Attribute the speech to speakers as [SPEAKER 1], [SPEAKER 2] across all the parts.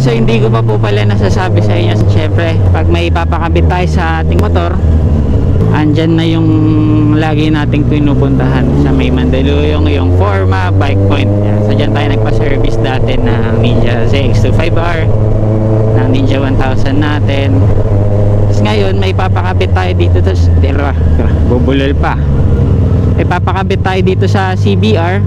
[SPEAKER 1] So hindi ko pa po pala nasasabi sa inyo. Syempre, pag may ipapakabit tayo sa ating motor, andyan na yung lagi nating pinupuntahan sa may Mandaluyong, yung Forma Bike Point. Yan. So dyan tayo nagpa-service dati ng Ninja ZX25R, ng Ninja 1000 natin. Tapos ngayon may ipapakabit tayo dito. Tapos bubulol pa. May ipapakabit tayo dito sa CBR.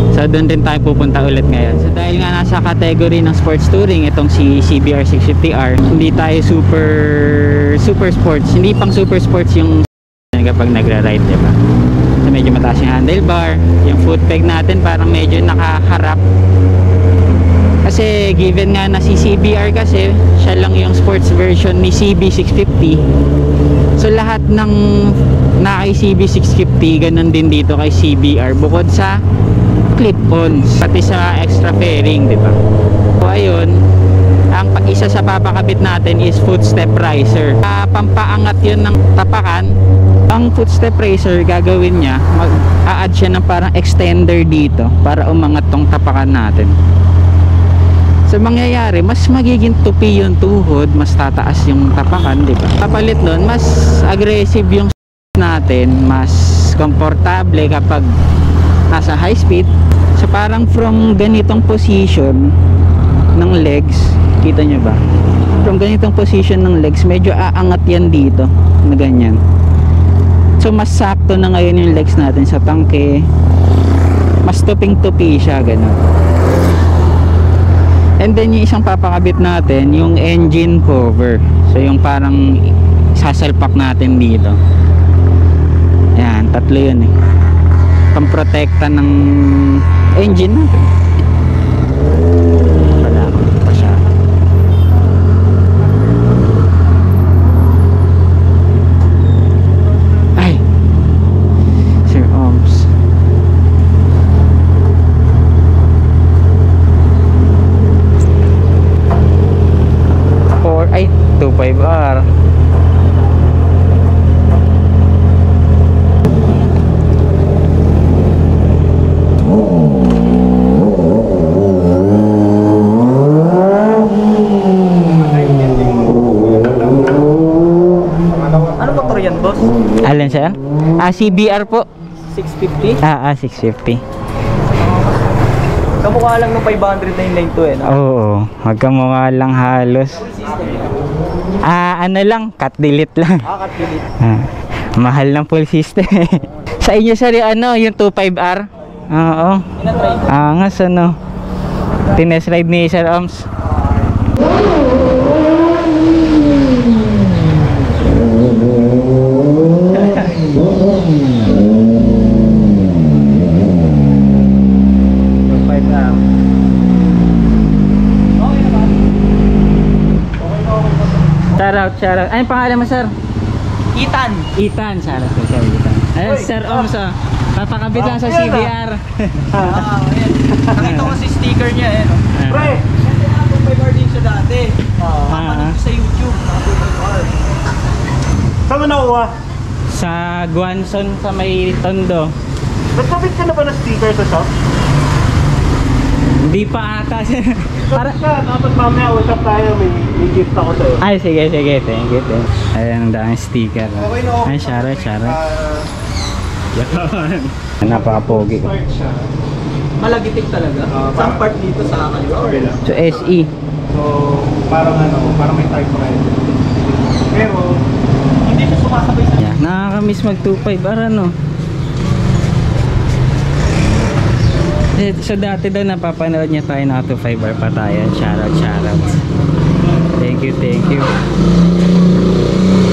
[SPEAKER 1] So doon din tayo pupunta ulit ngayon. So dahil nga nasa category ng sports touring itong si CBR 650R, hindi tayo super sports, hindi pang super sports yung kapag nagra-ride, diba? So medyo mataas yung handlebar, yung foot peg natin parang medyo nakaharap. Kasi given nga na si CBR kasi siya lang yung sports version ni CB650. So lahat ng na kay CB650 ganun din dito kay CBR bukod sa clip-ons pati sa extra fairing, di ba? So ayun, ang isa sa papakabit natin is footstep riser. Pampaangat yun ng tapakan. Ang footstep riser gagawin niya, mag-a-add siya ng parang extender dito para umangat tong tapakan natin. So mangyayari, mas magiging tupi yung tuhod, mas tataas yung tapakan, di ba? Kapalit nun, mas aggressive yung natin, mas komportable kapag nasa high speed. So parang from ganitong position ng legs, kita nyo ba? From ganitong position ng legs, medyo aangat yan dito na ganyan. So mas sakto na ngayon yung legs natin sa tangke, mas tuping-tupi siya, ganun. And then yung isang papakabit natin, yung engine cover. So yung parang sasalpak natin dito. Ayan, tatlo yun eh. Pamprotekta ng engine natin. Wala pa siya. Ay, Sir Oms. Ay, 25R. Alin sir? CBR po.
[SPEAKER 2] 650?
[SPEAKER 1] 650.
[SPEAKER 2] Kamukha lang ng 500 na yung lane to eh, no?
[SPEAKER 1] Oo, magkamukha lang halos. Ano lang, cut delete lang.
[SPEAKER 2] Cut delete.
[SPEAKER 1] Mahal ng full system. Sa inyo sir, yung 25R? Oo. Angas ano. Tinest ride ni Sir Oms. Shoutout. Ano pangalan mo sir?
[SPEAKER 2] Ethan.
[SPEAKER 1] Ethan, shoutout ko sir. Ethan. Ayun, Sir Oms, papakabit lang sa CBR.
[SPEAKER 2] Ayan. Nakita ko si sticker niya eh. Pre, nag-5R din siya dati. Papanood ko sa YouTube.
[SPEAKER 3] Saan mo nakuha?
[SPEAKER 1] Sa Guanson sa may Tondo.
[SPEAKER 3] Nagkabit ka na ba ng sticker sa shop?
[SPEAKER 1] Hindi pa ata.
[SPEAKER 3] Para ka, dapat mamaya usap tayo, may gift ako sa'yo.
[SPEAKER 1] Ay, sige. Thank you. Ayan, ang daming sticker. Ay, shoutout. Yan. Napaka-pogi.
[SPEAKER 2] Malagitik talaga. Saan part dito sa kaliwa?
[SPEAKER 1] So, SE.
[SPEAKER 3] So, parang may typewriter. Pero, hindi siya sumasabay sa...
[SPEAKER 1] Yeah, nakakamiss mag 25R ano. So dati daw napapanood niya tayo na 25R pa tayo. Shoutout. Thank you.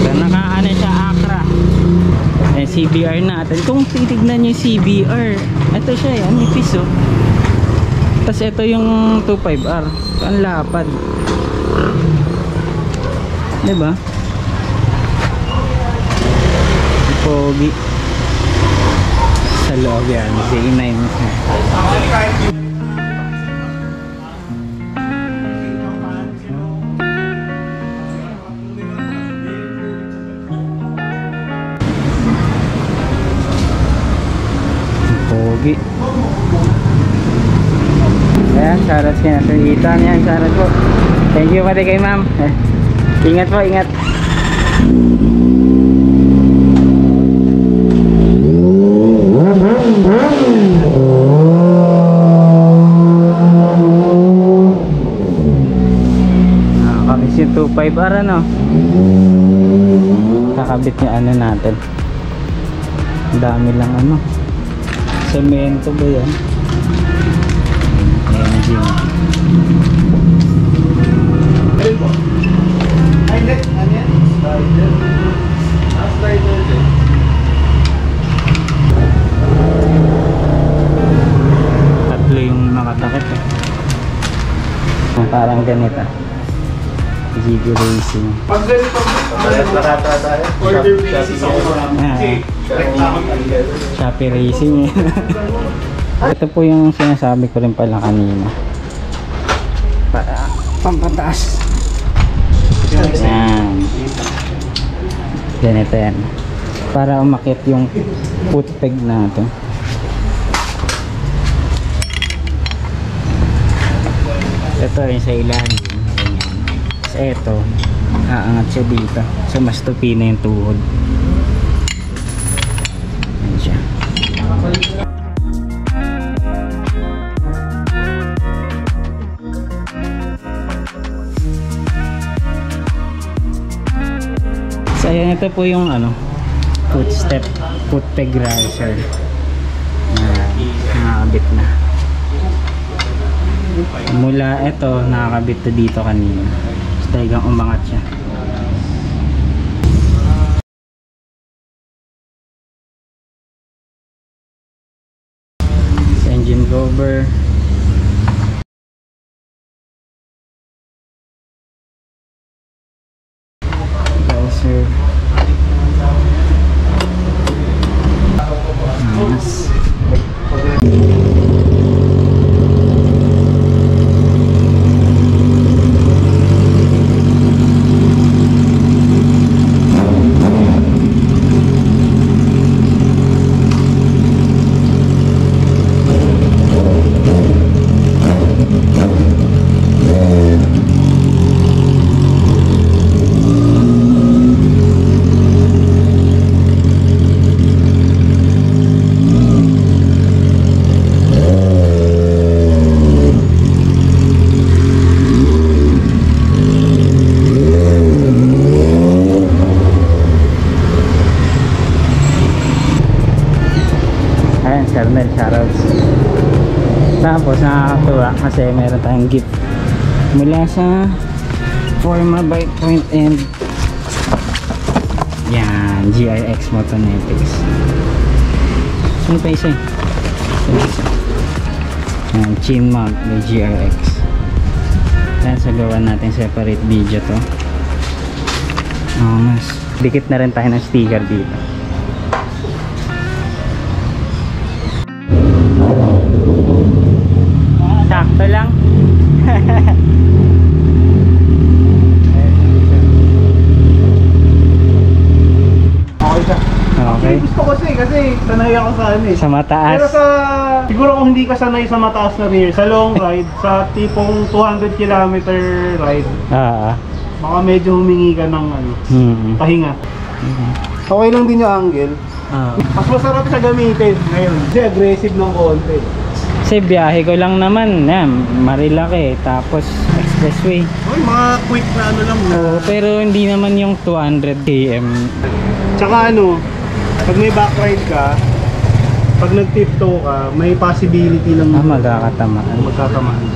[SPEAKER 1] So nakaano siya, Accra. CBR natin. Kung titignan niyo yung CBR, ito siya yan, nipis oh. Tapos ito yung 25R. Ang lapad. Diba? Pogi. Sa loob yan, Z9. Pogi. Ayan, shoutout kay Sir Ethan. Yan, shoutout po. Thank you pati kay ma'am. Ingat po, ingat. Nakakamiss yung 2.5 ara no. Kakabit yung ano natin. Ang dami lang ano. Semento ba yan? Engine. Tatlo yung nakatakip eh. Parang ganito. GG Racing.
[SPEAKER 3] Pag ganito, order basis ako marami.
[SPEAKER 1] Shopee Racing eh. Ito po yung sinasabi ko rin pala kanina. Pampataas. Yan. Ganito yan. Para umakit yung foot peg natin. Ito rin sa ilalim. So ito, aangat siya dito. So mas tupi na yung tuhod. Yan siya. So ayan, ito po yung ano, foot peg riser na nakakabit na. Mula ito, nakakabit to dito kanina. So talagang umangat siya. So, engine cover. Riser. Nice. Kernel, shoutouts. Tapos nakakatuwa kasi meron tayong gift mula sa Forma Bike Point and yan, GRX Motonetics. Ano pa isa? Yan, chin mount by GRX. Yan, sagawan natin separate video to. Mas dikit na rin tayo ng sticker dito. Sakto lang.
[SPEAKER 3] Okay siya.
[SPEAKER 1] Okay.
[SPEAKER 3] Gusto ko kasi sanay ako sa ano eh.
[SPEAKER 1] Sa mataas.
[SPEAKER 3] Pero siguro kung hindi ka sanay sa mataas na rear, sa long ride, sa tipong 200 km ride, baka medyo humingi ka ng ano, pahinga. Okay lang din yung angle. Mas masarap siya gamitin ngayon. Kasi aggressive ng konti.
[SPEAKER 1] Kasi biyahe ko lang naman, yan, Marilaki, tapos expressway.
[SPEAKER 3] Oy, mga quick na ano lang na.
[SPEAKER 1] Pero hindi naman yung 200 km.
[SPEAKER 3] Tsaka ano, pag may back ride ka, pag nag-tiptoe ka, may possibility lang
[SPEAKER 1] Magkakatamaan.
[SPEAKER 3] magkatamaan.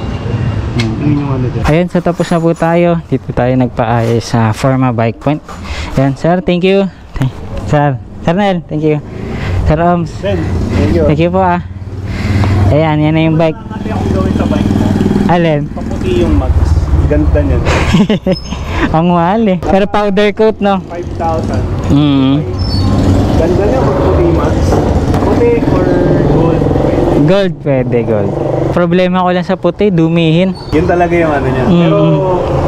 [SPEAKER 3] Yun yung ano dyan.
[SPEAKER 1] Ayan, so tapos na po tayo. Dito tayo nagpaayos sa Forma Bike Point. Ayan, sir, thank you. Sir Nel, thank you. Sir Oms,
[SPEAKER 3] Then, thank you.
[SPEAKER 1] thank you po ah. Ayan, yan na yung bike.
[SPEAKER 3] Kasi akong gawin sa bike.
[SPEAKER 1] Alin?
[SPEAKER 3] Paputi yung mags. Ganda niyan.
[SPEAKER 1] Ang mahal eh. Pero powder coat, no?
[SPEAKER 3] 5,000. Ganda niya pag puti yung mags. Puti or gold.
[SPEAKER 1] Gold, pwede gold. Problema ko lang sa puti, dumihin.
[SPEAKER 3] Yun talaga yung ano niya.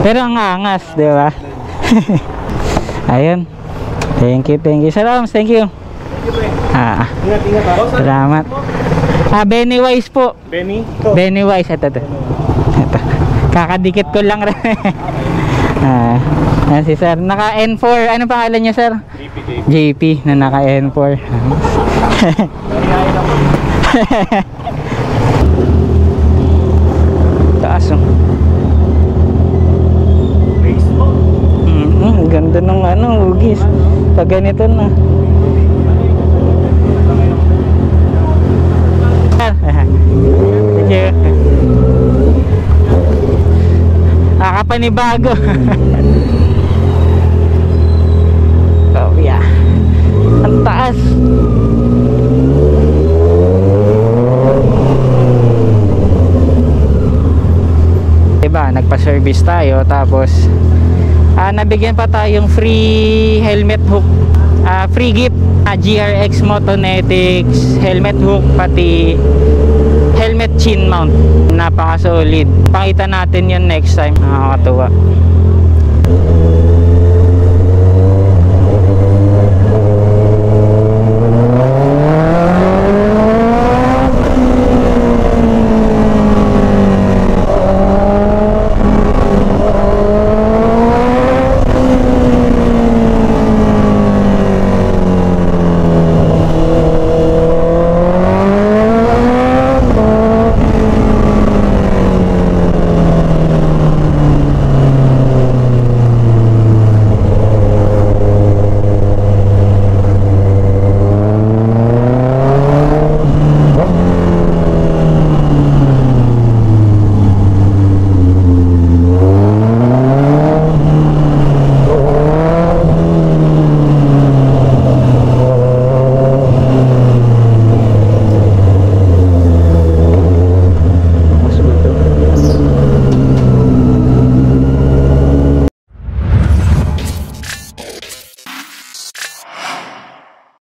[SPEAKER 1] Pero ang angas, di ba? Ayun. Thank you. Sir Oms, thank you.
[SPEAKER 3] Ingat ako.
[SPEAKER 1] Salamat. Benny Wise po.
[SPEAKER 3] Benny? Ito.
[SPEAKER 1] Benny Wise, ito. Kakadikit ko lang rin. Si sir, naka N4. Ano pangalan niya, sir? JP na naka N4. Taas, oh. Ganda ng hugis. Pag ganito na. Thank you. Kakapanibago. Oh yeah. Ang taas. Diba, nagpa-service tayo tapos nabigyan pa tayong free helmet hook, free gift, GRX Motonetics helmet hook, pati helmet chin mount. Napaka solid. Pakita natin yun next time. Nakakatuwa.